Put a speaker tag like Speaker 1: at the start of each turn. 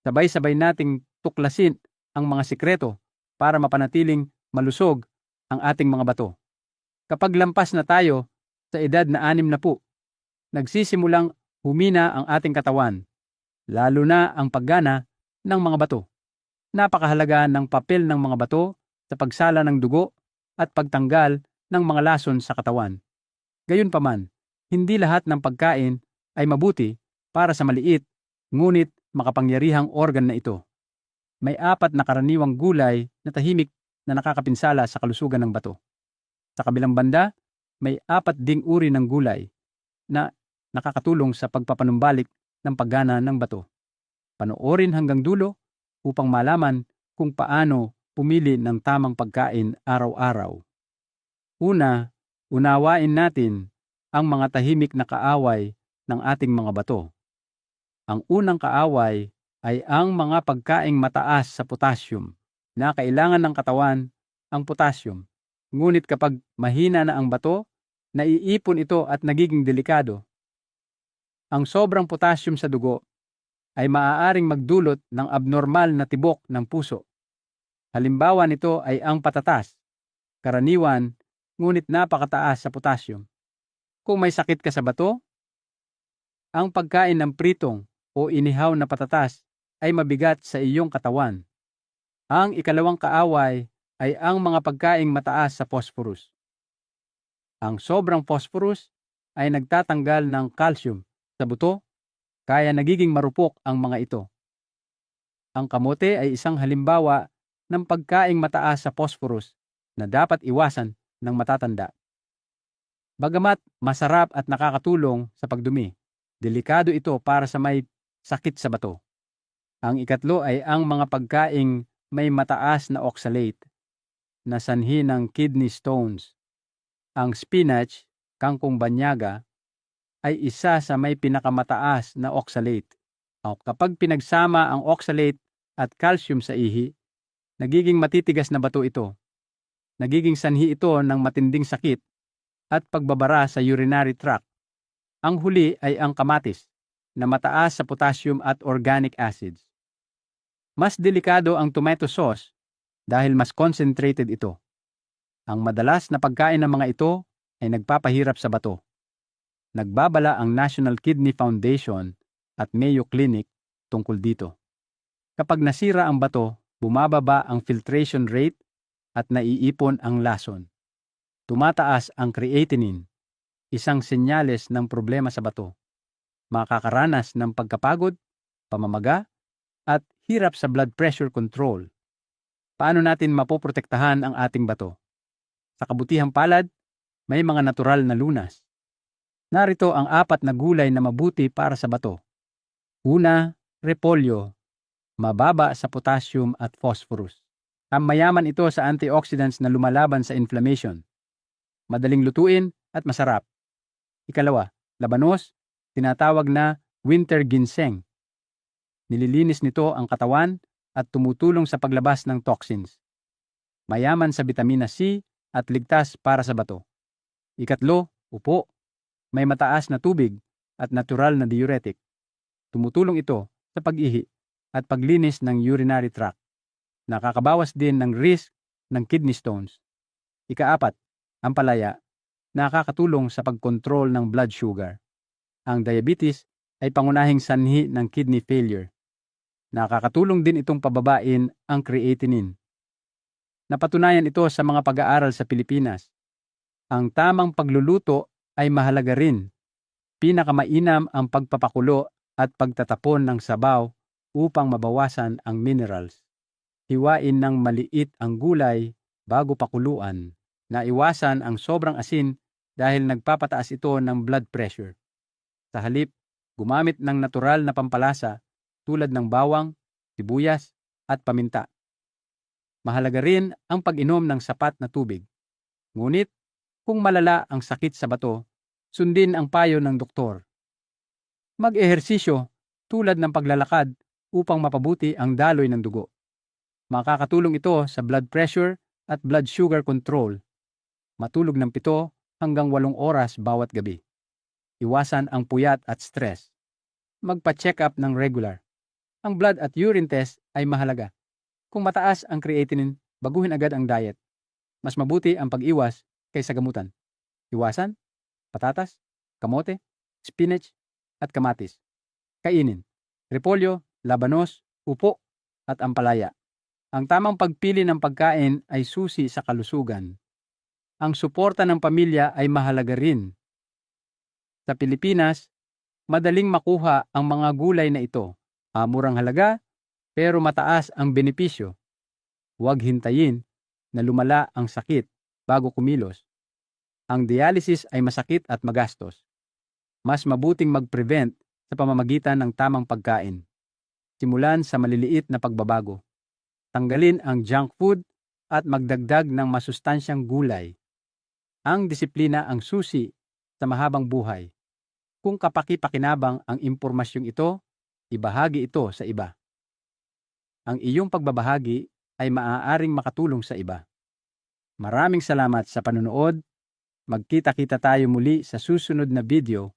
Speaker 1: Sabay-sabay nating tuklasin ang mga sikreto para mapanatiling malusog ang ating mga bato. Kapag lampas na tayo sa edad na 60, nagsisimulang humina ang ating katawan, lalo na ang paggana ng mga bato. Napakahalaga ng papel ng mga bato sa pagsala ng dugo at pagtanggal ng mga lason sa katawan. Gayunpaman, hindi lahat ng pagkain ay mabuti para sa maliit ngunit makapangyarihang organ na ito. May 4 na karaniwang gulay na tahimik na nakakapinsala sa kalusugan ng bato. Sa kabilang banda, may 4 ding uri ng gulay na nakakatulong sa pagpapanumbalik ng paggana ng bato. Panoorin hanggang dulo upang malaman kung paano pumili ng tamang pagkain araw-araw. Una, unawain natin ang mga tahimik na kaaway ng ating mga bato. Ang unang kaaway ay ang mga pagkaing mataas sa potassium na kailangan ng katawan ang potassium. Ngunit kapag mahina na ang bato, naiipon ito at nagiging delikado. Ang sobrang potassium sa dugo ay maaaring magdulot ng abnormal na tibok ng puso. Halimbawa nito ay ang patatas, karaniwan ngunit napakataas sa potassium. Kung may sakit ka sa bato, ang pagkain ng pritong o inihaw na patatas ay mabigat sa iyong katawan. Ang ikalawang kaaway ay ang mga pagkaing mataas sa phosphorus. Ang sobrang phosphorus ay nagtatanggal ng calcium sa buto, kaya nagiging marupok ang mga ito. Ang kamote ay isang halimbawa ng pagkaing mataas sa phosphorus na dapat iwasan ng matatanda. Bagamat masarap at nakakatulong sa pagdumi, delikado ito para sa may sakit sa bato. Ang ikatlo ay ang mga pagkaing may mataas na oxalate na sanhi ng kidney stones. Ang spinach, kangkong banyaga, ay isa sa may pinakamataas na oxalate. Kapag pinagsama ang oxalate at calcium sa ihi, nagiging matitigas na bato ito. Nagiging sanhi ito ng matinding sakit at pagbabara sa urinary tract. Ang huli ay ang kamatis, na mataas sa potassium at organic acids. Mas delikado ang tomato sauce dahil mas concentrated ito. Ang madalas na pagkain ng mga ito ay nagpapahirap sa bato. Nagbabala ang National Kidney Foundation at Mayo Clinic tungkol dito. Kapag nasira ang bato, bumababa ang filtration rate at naiipon ang lason. Tumataas ang creatinine, isang senyales ng problema sa bato. Makakaranas ng pagkapagod, pamamaga, at hirap sa blood pressure control. Paano natin mapoprotektahan ang ating bato? Sa kabutihang palad, may mga natural na lunas. Narito ang 4 na gulay na mabuti para sa bato. Una, repolyo, mababa sa potassium at phosphorus. Mayaman ito sa antioxidants na lumalaban sa inflammation. Madaling lutuin at masarap. Ikalawa, labanos, tinatawag na winter ginseng. Nililinis nito ang katawan at tumutulong sa paglabas ng toxins. Mayaman sa vitamina C at ligtas para sa bato. Ikatlo, upo. May mataas na tubig at natural na diuretic. Tumutulong ito sa pag-ihi at paglinis ng urinary tract. Nakakabawas din ng risk ng kidney stones. Ika-4, ang palaya. Nakakatulong sa pagkontrol ng blood sugar. Ang diabetes ay pangunahing sanhi ng kidney failure. Nakakatulong din itong pababain ang creatinine. Napatunayan ito sa mga pag-aaral sa Pilipinas. Ang tamang pagluluto ay mahalaga rin. Pinakamainam ang pagpapakulo at pagtatapon ng sabaw upang mabawasan ang minerals. Hiwain ng maliit ang gulay bago pakuluan. Naiwasan ang sobrang asin dahil nagpapataas ito ng blood pressure. Sa halip, gumamit ng natural na pampalasa tulad ng bawang, sibuyas, at paminta. Mahalaga rin ang pag-inom ng sapat na tubig. Ngunit, kung malala ang sakit sa bato, sundin ang payo ng doktor. Mag-ehersisyo tulad ng paglalakad upang mapabuti ang daloy ng dugo. Makakatulong ito sa blood pressure at blood sugar control. Matulog ng 7 hanggang 8 oras bawat gabi. Iwasan ang puyat at stress. Magpa-check up ng regular. Ang blood at urine test ay mahalaga. Kung mataas ang creatinine, baguhin agad ang diet. Mas mabuti ang pag-iwas kaysa gamutan. Iwasan, patatas, kamote, spinach, at kamatis. Kainin, repolyo, labanos, upo, at ampalaya. Ang tamang pagpili ng pagkain ay susi sa kalusugan. Ang suporta ng pamilya ay mahalaga rin. Sa Pilipinas, madaling makuha ang mga gulay na ito. Murang halaga, pero mataas ang benepisyo. Huwag hintayin na lumala ang sakit bago kumilos. Ang dialysis ay masakit at magastos. Mas mabuting mag-prevent sa pamamagitan ng tamang pagkain. Simulan sa maliliit na pagbabago. Tanggalin ang junk food at magdagdag ng masustansyang gulay. Ang disiplina ang susi sa mahabang buhay. Kung kapaki-pakinabang ang impormasyong ito, ibahagi ito sa iba. Ang iyong pagbabahagi ay maaaring makatulong sa iba. Maraming salamat sa panonood. Magkita-kita tayo muli sa susunod na video